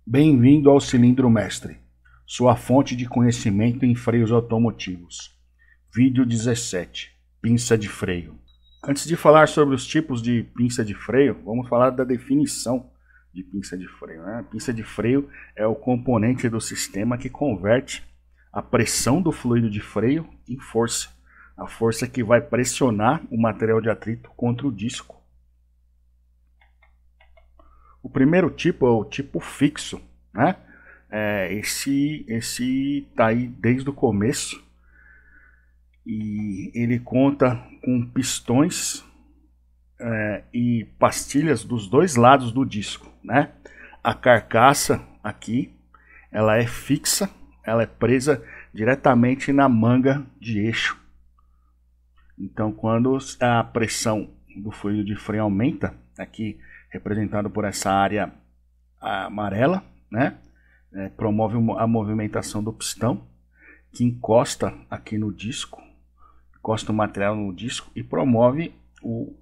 Bem-vindo ao Cilindro Mestre, sua fonte de conhecimento em freios automotivos. Vídeo 17, pinça de freio. Antes de falar sobre os tipos de pinça de freio, vamos falar da definição de pinça de freio, né? A pinça de freio é o componente do sistema que converte a pressão do fluido de freio em força. A força que vai pressionar o material de atrito contra o disco. O primeiro tipo é o tipo fixo, né? Esse tá aí desde o começo e ele conta com pistões e pastilhas dos dois lados do disco, né? A carcaça aqui, ela é fixa, ela é presa diretamente na manga de eixo. Então, quando a pressão do fluido de freio aumenta, aqui representado por essa área amarela, né? Promove a movimentação do pistão, que encosta aqui no disco, encosta o material no disco e promove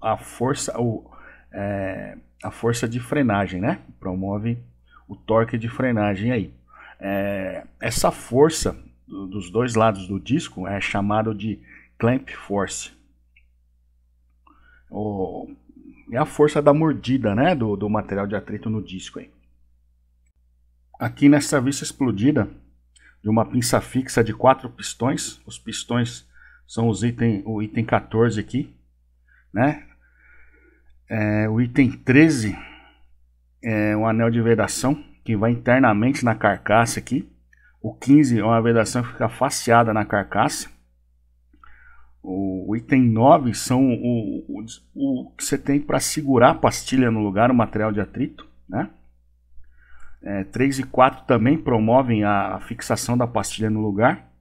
a força de frenagem, né? Promove o torque de frenagem aí. Essa força dos dois lados do disco é chamado de clamp force. É a força da mordida, né, do material de atrito no disco aí. Aqui nessa vista explodida de uma pinça fixa de 4 pistões, os pistões são o item 14 aqui, né? O item 13 é um anel de vedação que vai internamente na carcaça aqui. O 15 é uma vedação que fica faceada na carcaça. O item 9 são o que você tem para segurar a pastilha no lugar, o material de atrito, né? 3 e 4 também promovem a fixação da pastilha no lugar.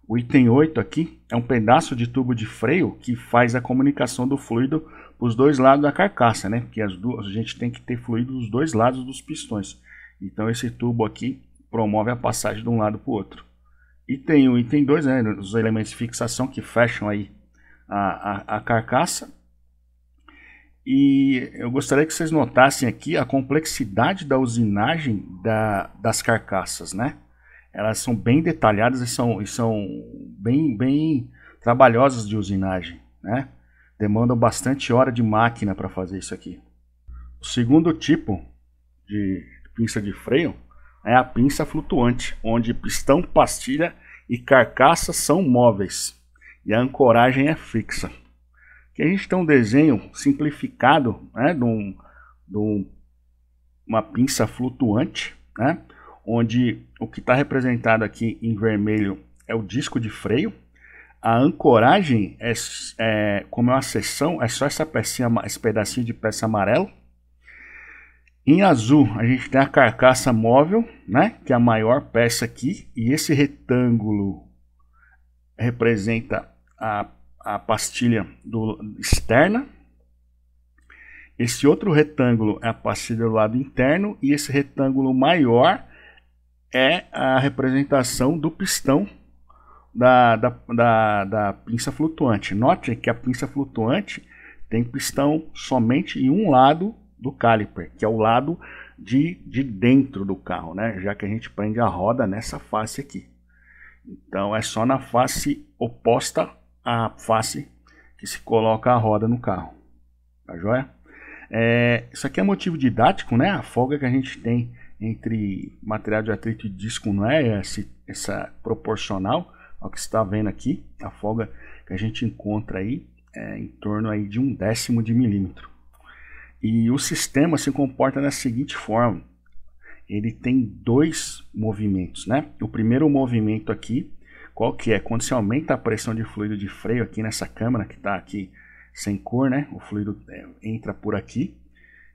O item 8 aqui é um pedaço de tubo de freio que faz a comunicação do fluido para os dois lados da carcaça, né? Porque a gente tem que ter fluido dos dois lados dos pistões. Então esse tubo aqui promove a passagem de um lado para o outro. E tem o item 2, né, os elementos de fixação que fecham aí a carcaça. E eu gostaria que vocês notassem aqui a complexidade da usinagem das carcaças, né? Elas são bem detalhadas e são bem trabalhosas de usinagem, né? Demandam bastante hora de máquina para fazer isso aqui. O segundo tipo de pinça de freio é a pinça flutuante, onde pistão, pastilha e carcaça são móveis e a ancoragem é fixa. Aqui a gente tem um desenho simplificado, né, de uma pinça flutuante, né, onde o que está representado aqui em vermelho é o disco de freio. A ancoragem como é uma seção, é só esse pedacinho de peça amarelo. Em azul, a gente tem a carcaça móvel, né, que é a maior peça aqui, e esse retângulo representa a pastilha externa. Esse outro retângulo é a pastilha do lado interno, e esse retângulo maior é a representação do pistão da pinça flutuante. Note que a pinça flutuante tem pistão somente em um lado do caliper, que é o lado de dentro do carro, né? Já que a gente prende a roda nessa face aqui. Então é só na face oposta à face que se coloca a roda no carro. Tá joia? Isso aqui é motivo didático, né? A folga que a gente tem entre material de atrito e disco não é essa proporcional ao que você está vendo aqui. A folga que a gente encontra aí é em torno aí de 1/10 de milímetro. E o sistema se comporta da seguinte forma: ele tem dois movimentos, né? O primeiro movimento aqui, qual que é? Quando se aumenta a pressão de fluido de freio aqui nessa câmara que está aqui sem cor, né? O fluido entra por aqui,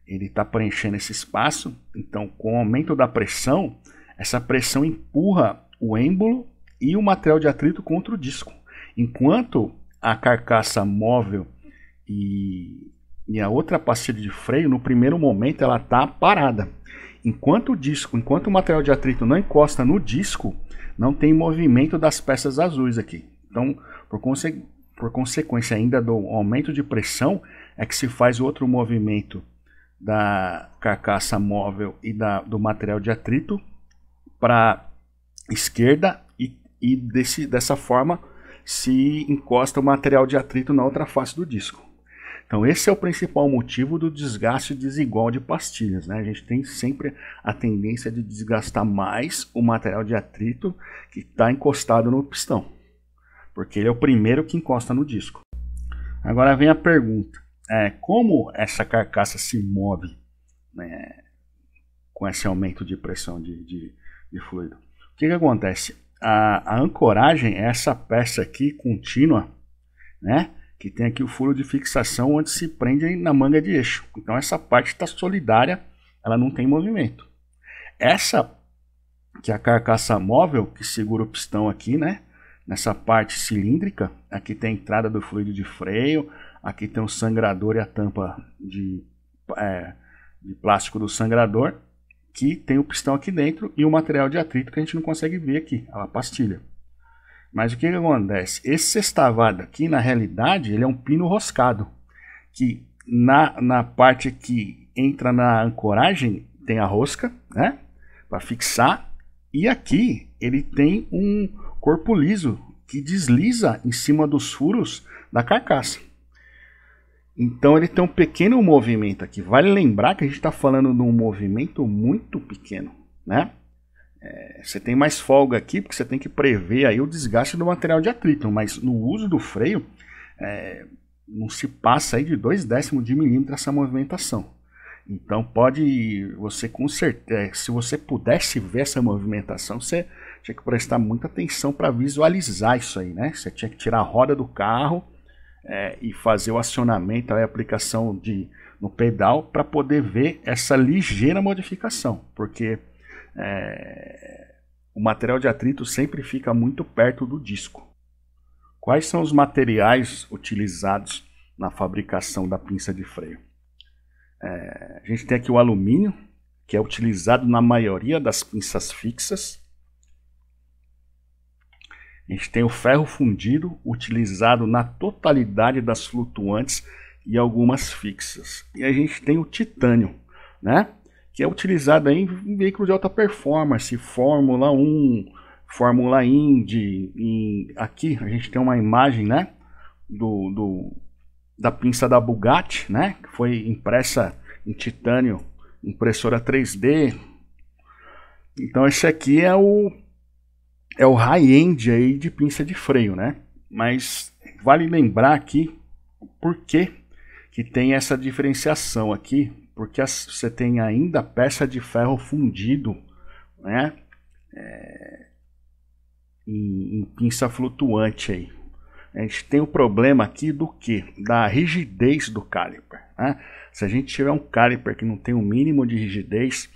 ele está preenchendo esse espaço. Então, com o aumento da pressão, essa pressão empurra o êmbolo e o material de atrito contra o disco, enquanto a carcaça móvel e a outra pastilha de freio, no primeiro momento, ela está parada. Enquanto o material de atrito não encosta no disco, não tem movimento das peças azuis aqui. Então, por consequência ainda do aumento de pressão, é que se faz outro movimento da carcaça móvel e do material de atrito para esquerda e dessa forma se encosta o material de atrito na outra face do disco. Então esse é o principal motivo do desgaste desigual de pastilhas, né? A gente tem sempre a tendência de desgastar mais o material de atrito que está encostado no pistão, porque ele é o primeiro que encosta no disco. Agora vem a pergunta, como essa carcaça se move, né, com esse aumento de pressão de fluido? O que acontece? A ancoragem é essa peça aqui contínua, né, que tem aqui o furo de fixação onde se prende na manga de eixo. Então essa parte está solidária, ela não tem movimento. Essa que é a carcaça móvel que segura o pistão aqui, né? Nessa parte cilíndrica, aqui tem a entrada do fluido de freio, aqui tem o sangrador e a tampa de plástico do sangrador, que tem o pistão aqui dentro e o material de atrito que a gente não consegue ver aqui, a pastilha. Mas o que acontece? Esse sextavado aqui, na realidade, ele é um pino roscado, que na parte que entra na ancoragem tem a rosca, né, para fixar, e aqui ele tem um corpo liso que desliza em cima dos furos da carcaça. Então ele tem um pequeno movimento aqui. Vale lembrar que a gente está falando de um movimento muito pequeno, né? Você tem mais folga aqui porque você tem que prever aí o desgaste do material de atrito, mas no uso do freio não se passa aí de 0,2 de milímetro essa movimentação. Então você com certeza, se você pudesse ver essa movimentação, você tinha que prestar muita atenção para visualizar isso aí, né? Você tinha que tirar a roda do carro e fazer o acionamento, a aplicação no pedal para poder ver essa ligeira modificação, porque o material de atrito sempre fica muito perto do disco. Quais são os materiais utilizados na fabricação da pinça de freio? A gente tem aqui o alumínio, que é utilizado na maioria das pinças fixas. A gente tem o ferro fundido, utilizado na totalidade das flutuantes e algumas fixas. E a gente tem o titânio, né, que é utilizado em veículos de alta performance, Fórmula 1, Fórmula Indy. Aqui a gente tem uma imagem, né, da pinça da Bugatti, né, que foi impressa em titânio, impressora 3D. Então esse aqui é o high-end aí de pinça de freio, né? Mas vale lembrar aqui por que tem essa diferenciação aqui, porque você tem ainda peça de ferro fundido, né, em pinça flutuante aí. A gente tem o problema aqui do que? Da rigidez do caliper, né? Se a gente tiver um caliper que não tem o mínimo de rigidez,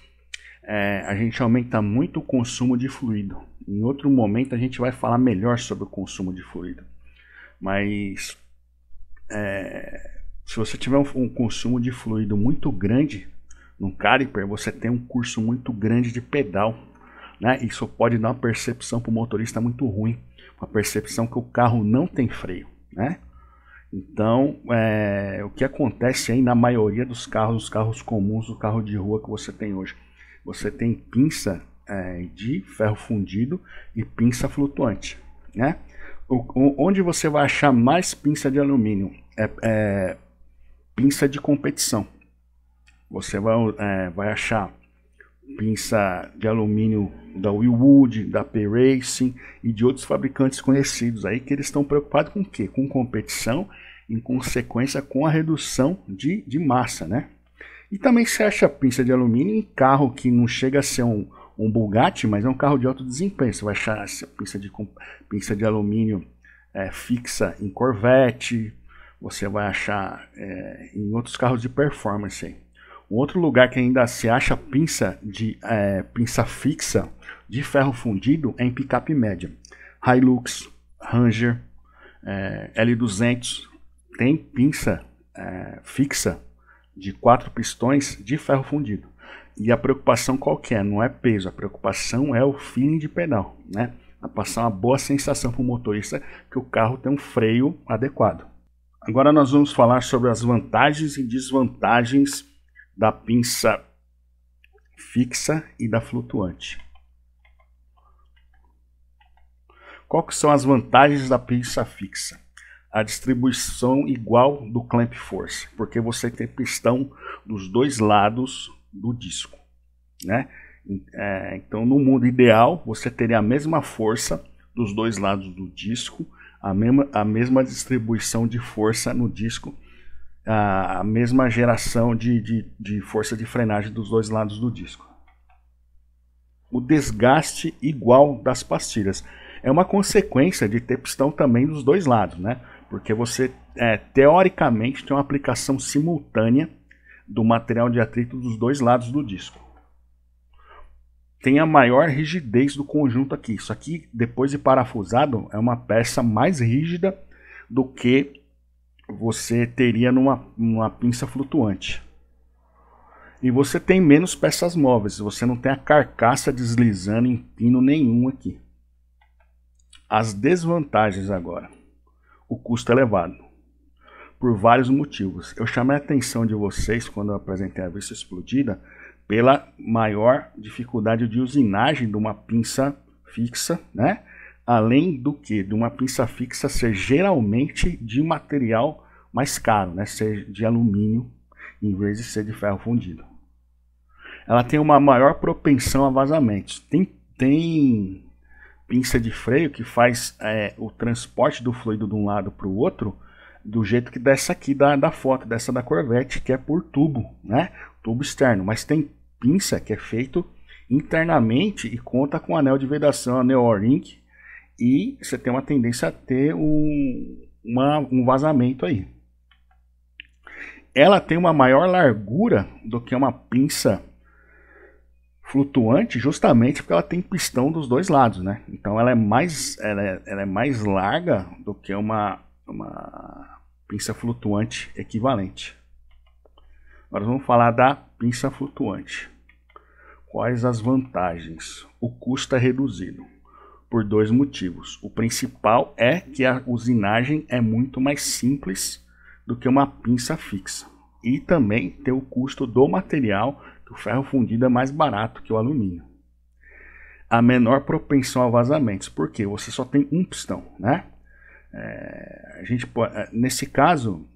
a gente aumenta muito o consumo de fluido. Em outro momento a gente vai falar melhor sobre o consumo de fluido. Mas se você tiver um consumo de fluido muito grande no caliper, você tem um curso muito grande de pedal, né? Isso pode dar uma percepção para o motorista muito ruim, uma percepção que o carro não tem freio, né? Então, o que acontece aí na maioria dos carros, os carros comuns, o carro de rua que você tem hoje, você tem pinça de ferro fundido e pinça flutuante, né? Onde você vai achar mais pinça de alumínio pinça de competição. Você vai achar pinça de alumínio da Willwood, da P-Racing e de outros fabricantes conhecidos aí, que eles estão preocupados com o quê? Com competição, em consequência com a redução de massa, né? E também se acha pinça de alumínio em carro que não chega a ser um Bugatti, mas é um carro de alto desempenho. Você vai achar essa pinça de alumínio fixa em Corvette, você vai achar em outros carros de performance aí. Um outro lugar que ainda se acha pinça fixa de ferro fundido é em picape média. Hilux, Ranger, L200 tem pinça fixa de 4 pistões de ferro fundido. E a preocupação qual que é? Não é peso, a preocupação é o feeling de pedal, né? A passar uma boa sensação para o motorista que o carro tem um freio adequado. Agora nós vamos falar sobre as vantagens e desvantagens da pinça fixa e da flutuante. Qual que são as vantagens da pinça fixa? A distribuição igual do clamp force, porque você tem pistão dos dois lados do disco, né? Então, no mundo ideal, você teria a mesma força dos dois lados do disco, a mesma distribuição de força no disco, a mesma geração de força de frenagem dos dois lados do disco. O desgaste igual das pastilhas é uma consequência de ter pistão também dos dois lados, né? Porque você, teoricamente, tem uma aplicação simultânea do material de atrito dos dois lados do disco. Tem a maior rigidez do conjunto aqui. Isso aqui, depois de parafusado, é uma peça mais rígida do que você teria numa pinça flutuante. E você tem menos peças móveis, você não tem a carcaça deslizando em pino nenhum aqui. As desvantagens agora. O custo elevado. Por vários motivos. Eu chamei a atenção de vocês quando eu apresentei a vista explodida pela maior dificuldade de usinagem de uma pinça fixa, né? Além do que de uma pinça fixa ser geralmente de material mais caro, né? Ser de alumínio em vez de ser de ferro fundido. Ela tem uma maior propensão a vazamentos. Tem pinça de freio que faz o transporte do fluido de um lado para o outro do jeito que dessa aqui da foto, dessa da Corvette, que é por tubo, né? Tubo externo. Mas tem pinça que é feito internamente e conta com anel de vedação, anel O-ring, e você tem uma tendência a ter um vazamento aí. Ela tem uma maior largura do que uma pinça flutuante, justamente porque ela tem pistão dos dois lados, né? Então ela é mais larga do que uma pinça flutuante equivalente. Agora vamos falar da pinça flutuante. Quais as vantagens? O custo é reduzido por dois motivos. O principal é que a usinagem é muito mais simples do que uma pinça fixa. E também tem o custo do material, que o ferro fundido é mais barato que o alumínio. A menor propensão a vazamentos, porque você só tem um pistão, né? Nesse caso,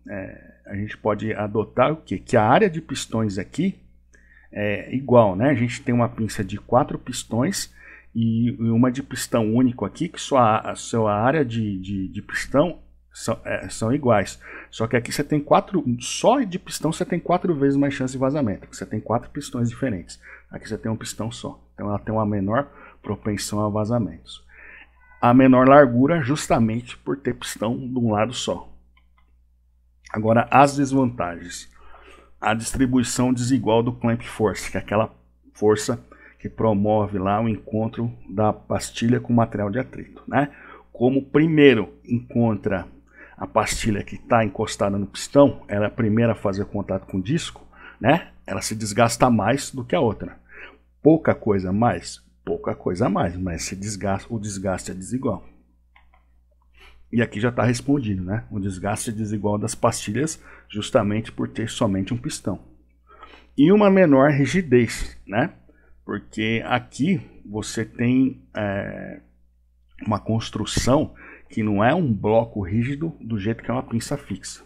a gente pode adotar o quê? Que a área de pistões aqui é igual, né? A gente tem uma pinça de 4 pistões e uma de pistão único aqui, que a sua área de pistão são iguais. Só que aqui você tem só de pistão você tem 4 vezes mais chance de vazamento, porque você tem 4 pistões diferentes. Aqui você tem um pistão só. Então ela tem uma menor propensão a vazamentos. A menor largura justamente por ter pistão de um lado só. Agora as desvantagens. A distribuição desigual do clamp force, que é aquela força que promove lá o encontro da pastilha com o material de atrito, né? Como primeiro encontra a pastilha que está encostada no pistão, ela é a primeira a fazer contato com o disco, né? Ela se desgasta mais do que a outra. Pouca coisa mais, mas o desgaste é desigual. E aqui já está respondido, né? O desgaste desigual das pastilhas, justamente por ter somente um pistão. E uma menor rigidez, né? Porque aqui você tem uma construção que não é um bloco rígido do jeito que é uma pinça fixa.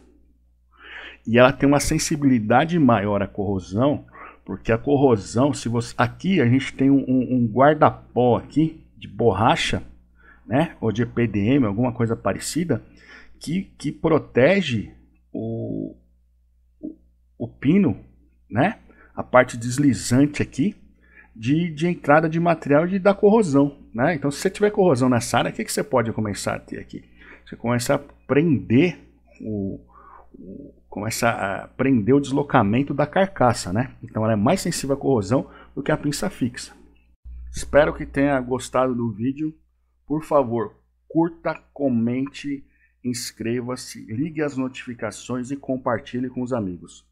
E ela tem uma sensibilidade maior à corrosão, porque a corrosão, aqui a gente tem um guarda-pó aqui de borracha, né, ou de EPDM, alguma coisa parecida, que protege o pino, né, a parte deslizante aqui, de entrada de material e da corrosão, né? Então, se você tiver corrosão nessa área, o que você pode começar a ter aqui? Você começa a prender o deslocamento da carcaça, né? Então, ela é mais sensível à corrosão do que a pinça fixa. Espero que tenha gostado do vídeo. Por favor, curta, comente, inscreva-se, ligue as notificações e compartilhe com os amigos.